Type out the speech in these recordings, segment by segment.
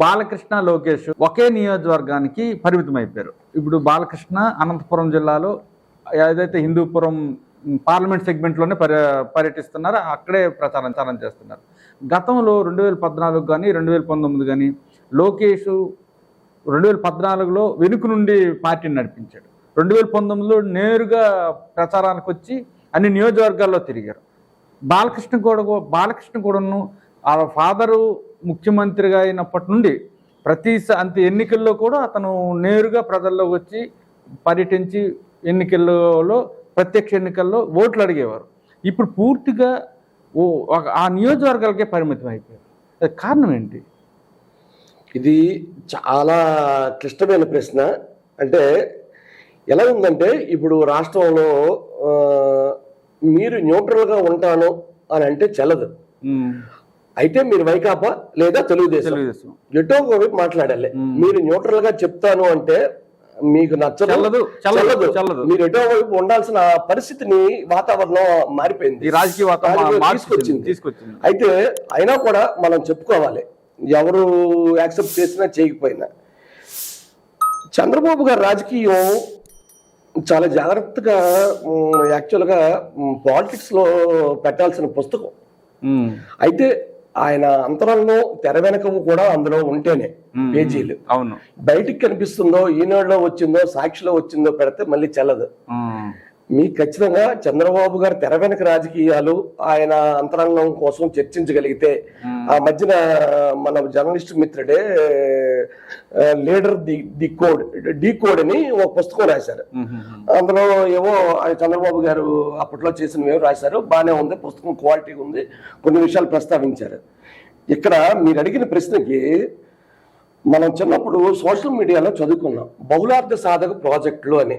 బాలకృష్ణ, లోకేష్ ఒకే నియోజకవర్గానికి పరిమితం అయిపోయారు. ఇప్పుడు బాలకృష్ణ అనంతపురం జిల్లాలో ఏదైతే హిందూపురం పార్లమెంట్ సెగ్మెంట్లోనే పర్యటిస్తున్నారో అక్కడే ప్రచారం చేస్తున్నారు. గతంలో 2014 కానీ 2019 కానీ లోకేష్ 2014లో వెనుక నుండి పార్టీని నడిపించాడు. 2019లో నేరుగా ప్రచారానికి వచ్చి అన్ని నియోజకవర్గాల్లో తిరిగారు. బాలకృష్ణ కూడాను ఆ ఫాదరు ముఖ్యమంత్రిగా అయినప్పటి నుండి అంత ఎన్నికల్లో కూడా అతను నేరుగా ప్రజల్లోకి వచ్చి పర్యటించి ఎన్నికల్లో ప్రత్యక్ష ఎన్నికల్లో ఓట్లు అడిగేవారు. ఇప్పుడు పూర్తిగా ఆ నియోజకవర్గాలకే పరిమితం అయిపోయారు. కారణం ఏంటి? ఇది చాలా క్లిష్టమైన ప్రశ్న. అంటే ఎలా ఉందంటే, ఇప్పుడు రాష్ట్రంలో మీరు న్యూట్రల్గా ఉంటాను అని అంటే చెల్లదు. అయితే మీరు వైకాపా లేదా తెలుగుదేశం ఎటో ఒకవైపు మాట్లాడాలి. మీరు న్యూట్రల్ గా చెప్తాను అంటే మీకు నచ్చదు, మీరు ఎటో వైపు ఉండాల్సిన పరిస్థితిని వాతావరణం మారిపోయింది, ఈ రాజకీయ వాతావరణం తీసుకొచ్చింది. అయితే అయినా కూడా మనం చెప్పుకోవాలి, ఎవరు యాక్సెప్ట్ చేసినా చేయకపోయినా. చంద్రబాబు గారి రాజకీయం చాలా జాగ్రత్తగా యాక్చువల్గా పాలిటిక్స్ లో పెట్టాల్సిన పుస్తకం. అయితే ఆయన అంతరంగం తెర వెనక కూడా అందులో ఉంటేనే పేజీలు. అవును, బయటికి కనిపిస్తుందో, ఈనాడులో వచ్చిందో, సాక్షిలో వచ్చిందో పెడితే మళ్ళీ చెల్లదు. మీకు ఖచ్చితంగా చంద్రబాబు గారు తెర వెనక రాజకీయాలు ఆయన అంతరంగం కోసం చర్చించగలిగితే, ఆ మధ్యన మన జర్నలిస్ట్ మిత్రుడే లీడర్ ది కోడ్ అని ఒక పుస్తకం రాశారు. అందులో ఏవో చంద్రబాబు గారు అప్పట్లో చేసినవి రాశారు. బాగానే ఉంది పుస్తకం, క్వాలిటీ ఉంది, కొన్ని విషయాలు ప్రస్తావించారు. ఇక్కడ మీరు అడిగిన ప్రశ్నకి మనం చిన్నప్పుడు సోషల్ మీడియాలో చదువుకున్నాం బహుళార్థ సాధక ప్రాజెక్టులు అని.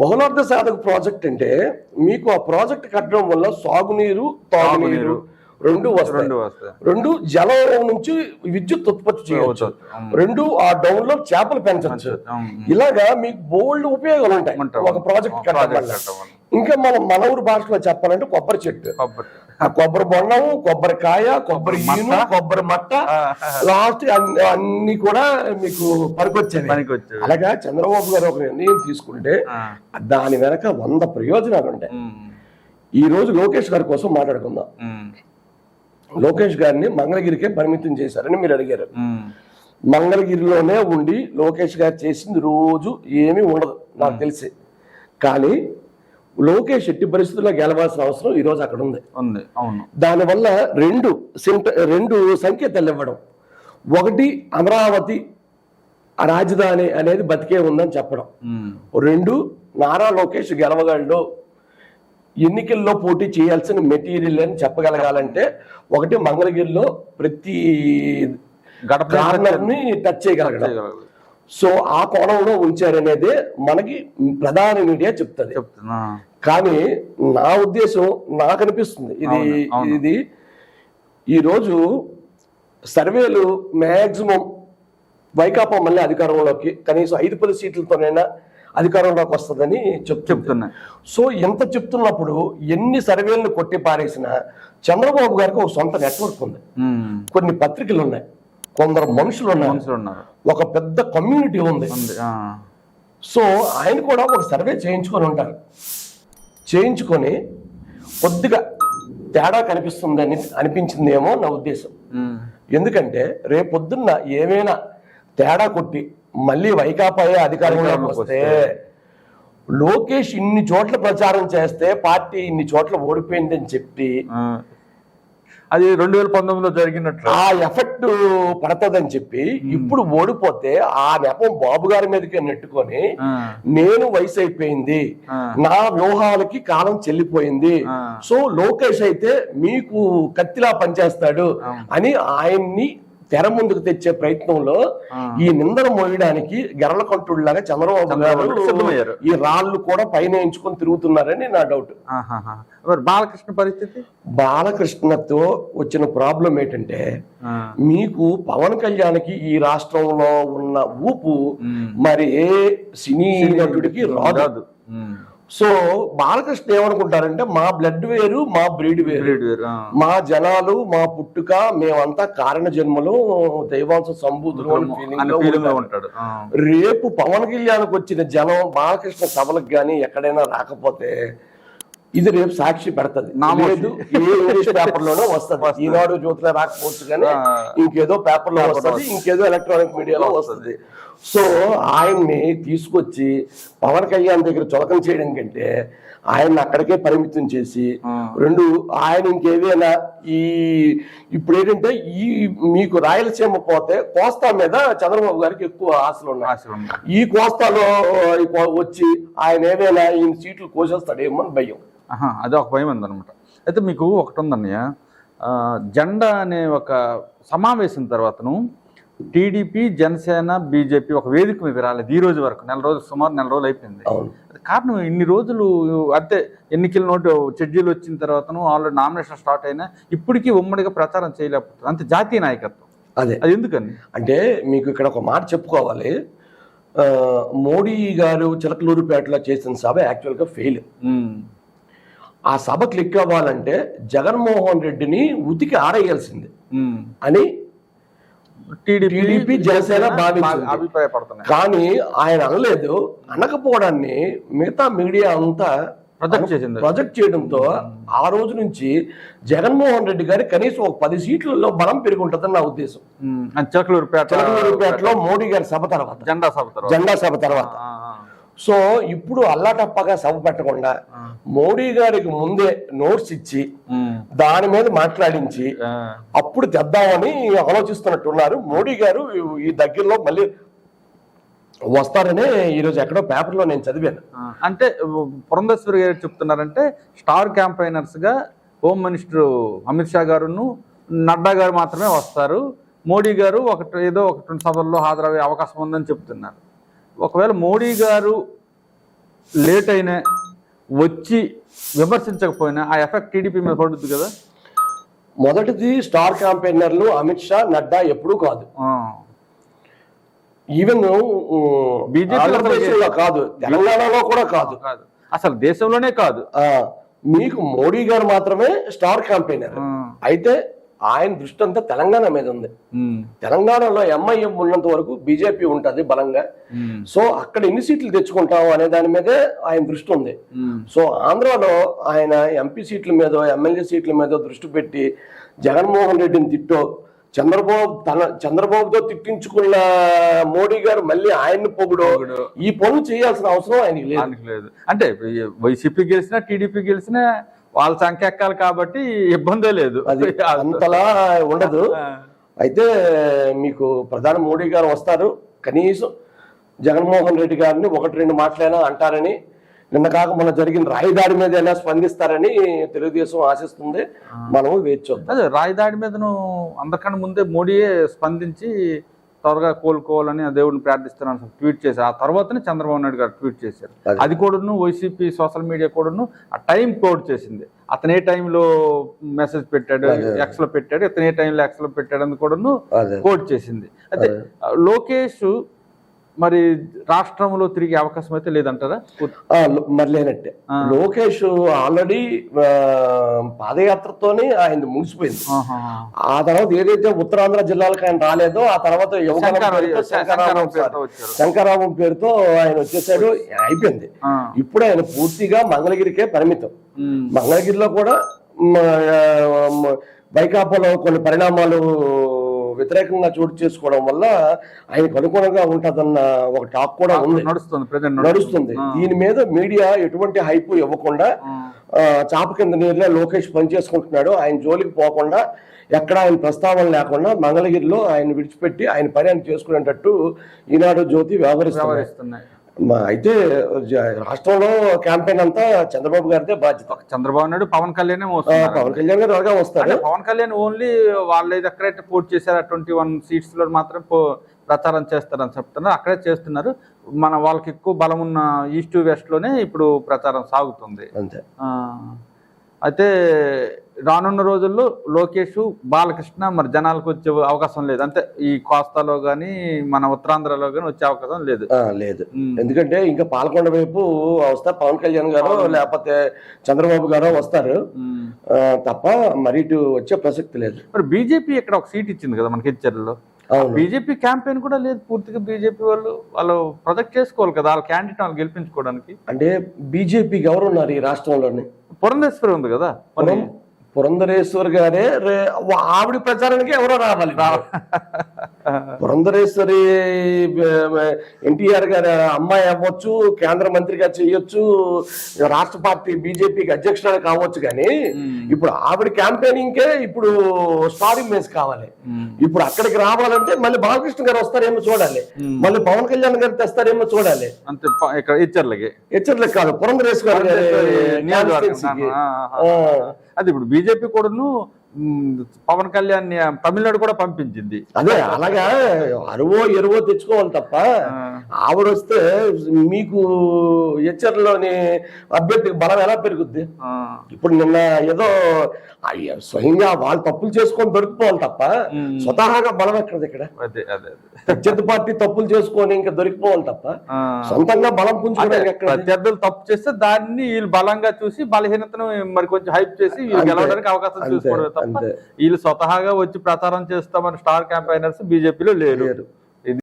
బహుళార్థ సాధక ప్రాజెక్ట్ అంటే మీకు ఆ ప్రాజెక్ట్ కట్టడం వల్ల సాగునీరు, తాగునీరు రెండు వస్తాయి. రెండు జలం నుంచి విద్యుత్ ఉత్పత్తి చేయవచ్చు. రెండు ఆ డౌన్ లో చేపలు పెంచవచ్చు. ఇలాగా మీకు బోల్డ్ ఉపయోగాలు ఉంటాయి ఒక ప్రాజెక్ట్ కట్టడం వల్ల. ఇంకా మనం మన ఊరు భాషలో చెప్పాలంటే కొబ్బరి చెట్టు, ఆ కొబ్బరి బొండం, కొబ్బరికాయ, కొబ్బరి ఈను, కొబ్బరి మట్ట, లాస్ట్ అన్ని కూడా మీకు పనికొచ్చేది. అలాగా చంద్రబాబు గారు ఒక నిర్ణయం తీసుకుంటే దాని వెనక 100 ప్రయోజనాలు ఉంటాయి. ఈ రోజు లోకేష్ గారి కోసం మాట్లాడుకుందాం. లోకేష్ గారిని మంగళగిరికే పరిమితం చేశారని మీరు అడిగారు. మంగళగిరిలోనే ఉండి లోకేష్ గారు చేసింది రోజు ఏమీ ఉండదు నాకు తెలిసి. కానీ లోకేష్ ఎట్టి పరిస్థితుల్లో గెలవాల్సిన అవసరం ఈ రోజు అక్కడ ఉంది. దానివల్ల రెండు సంకేతాలు ఇవ్వడం. ఒకటి, అమరావతి రాజధాని అనేది బతికే ఉందని చెప్పడం. రెండు, నారా లోకేష్ గెలవగలడు, ఎన్నికల్లో పోటీ చేయాల్సిన మెటీరియల్ అని చెప్పగలగాలంటే ఒకటి మంగళగిరిలో ప్రతి కార్నర్ని టచ్ చేయగలగడం. సో ఆ కోణంలో ఉంచారనేదే మనకి ప్రధాన మీడియా చెప్తుంది. కానీ నా ఉద్దేశం, నాకు అనిపిస్తుంది ఇది ఈరోజు సర్వేలు మ్యాక్సిమం వైకాపా మళ్ళీ అధికారంలోకి కనీసం 5-10 సీట్లతోనైనా అధికారంలోకి వస్తుందని చెప్తున్నా. సో ఎంత చెప్తున్నప్పుడు ఎన్ని సర్వేలను కొట్టి పారేసినా చంద్రబాబు గారికి ఒక సొంత నెట్వర్క్ ఉంది, కొన్ని పత్రికలు ఉన్నాయి, కొందరు మనుషులు ఉన్నారు, ఒక పెద్ద కమ్యూనిటీ ఉంది. సో ఆయన కూడా ఒక సర్వే చేయించుకొని ఉంటారు. చేయించుకొని కొద్దిగా తేడా కనిపిస్తుందని అనిపించిందేమో నా ఉద్దేశం. ఎందుకంటే రేపొద్దున్న ఏమైనా తేడా కొట్టి మళ్ళీ వైకాపా అధికారంలోకి వస్తే, లోకేష్ ఇన్ని చోట్ల ప్రచారం చేస్తే పార్టీ ఇన్ని చోట్ల ఓడిపోయిందని చెప్పి అది 2019లో జరిగినట్లు ఆ ఎఫెక్ట్ పడుతుందని చెప్పి ఇప్పుడు ఓడిపోతే ఆ నెపం బాబు గారి మీదకి నెట్టుకొని నేను వయసు అయిపోయింది, నా వ్యూహాలకి కాలం చెల్లిపోయింది, సో లోకేష్ అయితే మీకు కత్తిలా పనిచేస్తాడు అని ఆయన్ని తెర ముందుకు తెచ్చే ప్రయత్నంలో ఈ నిందను మోయడానికి గెరల కంటుడిలాగా చంద్రబాబు గారు ఈ రాళ్ళు కూడా పైన ఎంచుకొని తిరుగుతున్నారని నా డౌట్. బాలకృష్ణ పరిస్థితి, బాలకృష్ణతో వచ్చిన ప్రాబ్లం ఏంటంటే, మీకు పవన్ కళ్యాణ్కి ఈ రాష్ట్రంలో ఉన్న ఊపు మరి ఏ సినీ నటుడికి రాదు. సో బాలకృష్ణ ఏమనుకుంటారంటే మా బ్లడ్ వేరు, మా బ్రీడ్ వేరు, మా జనాలు, మా పుట్టుక, మేమంతా కారణ జన్మలు, దైవాంశ సంబూతులు అని ఫీలింగ్ లో ఉంటాడు. రేపు పవన్ కళ్యాణ్కి వచ్చిన జనం బాలకృష్ణ సభలకు గానీ ఎక్కడైనా రాకపోతే ఇది రేపు సాక్షి పెడతది. లేదు ఏ ఇంగ్లీష్ పేపర్ లోనో వస్తుంది, ఈనాడు జ్యోతిలో రాకపోవచ్చు కానీ ఇంకేదో పేపర్ లో వస్తుంది, ఇంకేదో ఎలక్ట్రానిక్ మీడియాలో వస్తుంది. సో ఆయన్ని తీసుకొచ్చి పవన్ కళ్యాణ్ దగ్గర చొలకం చేయడం కంటే ఆయన్ని అక్కడికే పరిమితం చేసి రెండు ఆయన ఇంకేదైనా ఇప్పుడు ఏంటంటే మీకు రాయలసీమ పోతే కోస్తా మీద చంద్రబాబు గారికి ఎక్కువ ఆశలు ఉన్నాయి. ఈ కోస్తాలో వచ్చి ఆయన ఏదైనా ఈయన సీట్లు కోసేస్తాడేమో అని భయం. అదే ఒక భయం ఉందన్నమాట. అయితే మీకు ఒకటి ఉందన్నయ్య, జెండా అనే ఒక సమావేశం తర్వాతను టీడీపీ, జనసేన, బీజేపీ ఒక వేదిక మీద రాలేదు ఈ రోజు వరకు. సుమారు నెల రోజులు అయిపోయింది. కారణం ఇన్ని రోజులు అంటే ఎన్నికల నోటు షెడ్యూల్ వచ్చిన తర్వాతను ఆల్రెడీ నామినేషన్ స్టార్ట్ అయినా ఇప్పటికీ ఉమ్మడిగా ప్రచారం చేయలేకపోతుంది. అంతే జాతీయ నాయకత్వం. అది ఎందుకని అంటే మీకు ఇక్కడ ఒక మాట చెప్పుకోవాలి. మోడీ గారు చిలకలూరుపేటలో చేసిన సభ యాక్చువల్గా ఫెయిల్. ఆ సభ క్లిక్ అవ్వాలంటే జగన్మోహన్ రెడ్డిని ఉతికి ఆరేయాల్సింది అని టీడీపీ, జనసేన అభిప్రాయపడుతున్నాయి. కానీ ఆయన అనలేదు. అనకపోవడాన్ని మిగతా మీడియా అంతా ప్రొజెక్ట్ చేయడంతో ఆ రోజు నుంచి జగన్మోహన్ రెడ్డి గారి కనీసం ఒక 10 సీట్లలో బలం పెరుగుంటుందని నా ఉద్దేశం. చిలకలూరుపేటలో మోడీ గారి సభ తర్వాత, జెండా సభ తర్వాత. సో ఇప్పుడు అల్లాటప్పగా సభ పెట్టకుండా మోడీ గారికి ముందే నోట్స్ ఇచ్చి దాని మీద మాట్లాడించి అప్పుడు తెద్దామని ఆలోచిస్తున్నట్టున్నారు. మోడీ గారు ఈ దగ్గరలో మళ్ళీ వస్తారనే ఈరోజు ఎక్కడో పేపర్లో నేను చదివాను. అంటే పురంధేశ్వరి గారు చెప్తున్నారంటే స్టార్ క్యాంపైనర్స్ గా హోమ్ మినిస్టర్ అమిత్ షా గారును నడ్డా గారు మాత్రమే వస్తారు, మోడీ గారు ఏదో 1-2 సభల్లో హాజరయ్యే అవకాశం ఉందని చెప్తున్నారు. ఒకవేళ మోడీ గారు లేట్ అయినా వచ్చి విమర్శించకపోయినా ఆ ఎఫెక్ట్ టీడీపీ మీద పడుతుంది కదా. మొదటిది స్టార్ క్యాంపెయినర్లు అమిత్ షా, నడ్డా ఎప్పుడూ కాదు. ఈవెన్ బీజేపీలో కాదు, తెలంగాణలో కూడా కాదు, అసలు దేశంలోనే కాదు. మీకు మోడీ గారు మాత్రమే స్టార్ క్యాంపెయినర్. అయితే ఆయన దృష్టి అంతా తెలంగాణ మీద ఉంది. తెలంగాణలో ఎంఐఎం ఉన్నంత వరకు బీజేపీ ఉంటది బలంగా. సో అక్కడ ఎన్ని సీట్లు తెచ్చుకుంటాం అనే దాని మీదే ఆయన దృష్టి ఉంది. సో ఆంధ్రాలో ఆయన ఎంపీ సీట్ల మీద, ఎమ్మెల్యే సీట్ల మీద దృష్టి పెట్టి జగన్మోహన్ రెడ్డిని తిట్టో, చంద్రబాబుతో తిట్టించుకున్న మోడీ గారు మళ్ళీ ఆయన్ని పొగుడో, ఈ పనులు చేయాల్సిన అవసరం ఆయనకి లేదు. అంటే వైసీపీ గెలిచినా టీడీపీ గెలిచినా వాళ్ళ సంఖ్య ఎక్కాలి కాబట్టి ఇబ్బందే లేదు, అది అంతలా ఉండదు. అయితే మీకు ప్రధాని మోడీ గారు వస్తారు, కనీసం జగన్మోహన్ రెడ్డి గారిని 1-2 మాటలైనా అంటారని, నిన్న కాక మన జరిగిన రాయిదాడి మీద అయినా స్పందిస్తారని తెలుగుదేశం ఆశిస్తుంది. మనం వేచి చూద్దాం. అదే రాయిదాడి మీదను అందరికన్నా ముందే మోడీయే స్పందించి త్వరగా కోలుకోవాలని దేవుడిని ప్రార్థిస్తున్నాను ట్వీట్ చేశారు. ఆ తర్వాతనే చంద్రబాబు నాయుడు గారు ట్వీట్ చేశారు. అది కూడాను వైసీపీ సోషల్ మీడియా కూడాను ఆ టైం కోడ్ చేసింది. అతనే టైంలో మెసేజ్ పెట్టాడు, ఎక్స్ లో పెట్టాడు, ఇతనే టైంలో ఎక్స్ లో పెట్టాడు అని కూడాను కోడ్ చేసింది. అయితే లోకేష్ మరి రాష్ట్రంలో తిరిగే అవకాశం అయితే లేదంటారా? మరి లేనట్టే. లోకేష్ ఆల్రెడీ పాదయాత్రతోనే ఆయన ముగిసిపోయింది. ఆ తర్వాత ఏదైతే ఉత్తరాంధ్ర జిల్లాలకు ఆయన రాలేదో ఆ తర్వాత శంకరామం పేరుతో ఆయన వచ్చేసాడు, అయిపోయింది. ఇప్పుడు ఆయన పూర్తిగా మంగళగిరికే పరిమితం. మంగళగిరిలో కూడా వైకాపాలో కొన్ని పరిణామాలు వ్యతిరేకంగా చోటు చేసుకోవడం వల్ల ఆయనకు అనుకూలంగా ఉంటుందన్న ఒక టాక్ కూడా ఉంది, నడుస్తుంది. దీని మీద మీడియా ఎటువంటి హైప్ ఇవ్వకుండా చాప కింద నీరులో లోకేష్ పనిచేసుకుంటున్నాడు. ఆయన జోలికి పోకుండా, ఎక్కడ ఆయన ప్రస్తావన లేకుండా మంగళగిరిలో ఆయన విడిచిపెట్టి ఆయన పని ఆయన చేసుకునేటట్టు ఈనాడు జ్యోతి వ్యవహరిస్తున్నాయి. అయితే రాష్ట్రంలో క్యాంపెయిన్ అంతా చంద్రబాబు గారిదే బాధ్యత. చంద్రబాబు నాయుడు, పవన్ కళ్యాణ్ గారు త్వరగా వస్తారు. పవన్ కళ్యాణ్ ఓన్లీ వాళ్ళు ఎక్కడైతే పోటీ చేశారు 21 సీట్స్ లో మాత్రం ప్రచారం చేస్తారని చెప్తున్నారు, అక్కడే చేస్తున్నారు. వాళ్ళకి ఎక్కువ బలం ఉన్న ఈస్ట్ వెస్ట్ లోనే ఇప్పుడు ప్రచారం సాగుతుంది. అంతే. అయితే రానున్న రోజుల్లో లోకేష్ బాలకృష్ణ మరి జనాలకు వచ్చే అవకాశం లేదు, అంటే ఈ కోస్తాలో గానీ మన ఉత్తరాంధ్రలో గానీ వచ్చే అవకాశం లేదు. లేదు, ఎందుకంటే ఇంకా పాలకొండ వైపు వస్తే పవన్ కళ్యాణ్ గారు లేకపోతే చంద్రబాబు గారు వస్తారు తప్ప మరి ఇటు వచ్చే ప్రసక్తి లేదు. మరి బీజేపీ ఇక్కడ ఒక సీట్ ఇచ్చింది కదా మనకి హెచ్చర్లో, బీజేపీ క్యాంపెయిన్ కూడా లేదు పూర్తిగా. బీజేపీ వాళ్ళు ప్రొజెక్ట్ చేసుకోవాలి కదా వాళ్ళ క్యాండిడేట్ వాళ్ళు గెలిపించుకోవడానికి. అంటే బీజేపీకి ఎవరు ఉన్నారు ఈ రాష్ట్రంలోని? పురంధేశ్వరి ఉంది కదా, పురంధరేశ్వరి గారే ఆవిడ ప్రచారానికి ఎవరో రావాలి. పురంధరేశ్వరి ఎన్టీఆర్ గారి అమ్మాయి అవ్వచ్చు, కేంద్ర మంత్రిగా చేయొచ్చు, రాష్ట్ర పార్టీ బీజేపీకి అధ్యక్షురాలు కావచ్చు, కానీ ఇప్పుడు ఆవిడ క్యాంపెయినింగ్కే ఇప్పుడు స్టార్ ఇమేజ్ కావాలి. ఇప్పుడు అక్కడికి రావాలంటే మళ్ళీ బాలకృష్ణ గారు వస్తారేమో చూడాలి, మళ్ళీ పవన్ కళ్యాణ్ గారు తెస్తారేమో చూడాలి. అంతే, ఇక్కడ హెచ్చర్లకి కాదు, పురంధరేశ్వరి గారి అది ఇప్పుడు బీజేపీ కూడాను పవన్ కళ్యాణ్ తమిళనాడు కూడా పంపించింది. అదే అలాగా అరువో ఎరువో తెచ్చుకోవాలి తప్ప ఆవిడ వస్తే మీకు హెచ్చర్లోని అభ్యర్థికి బలం ఎలా పెరుగుద్ది? ఇప్పుడు నిన్న ఏదో స్వయంగా వాళ్ళు తప్పులు చేసుకొని దొరికిపోవాలి తప్ప స్వతహాగా బలం ఎక్కడది ఇక్కడ? ప్రత్యర్థి పార్టీ తప్పులు చేసుకొని ఇంకా దొరికిపోవాలి తప్ప సొంతంగా బలం పుంజుకోవడానికి ఎక్కడ? ప్రత్యర్థులు తప్పు చేస్తే దాన్ని వీళ్ళు బలంగా చూసి బలహీనతను మరి కొంచెం హైప్ చేసి వీళ్ళు గెలవడానికి అవకాశం చూసుకోవడం తప్ప వీళ్ళు స్వతహాగా వచ్చి ప్రచారం చేస్తామని స్టార్ క్యాంపైనర్స్ బీజేపీలో లేరు.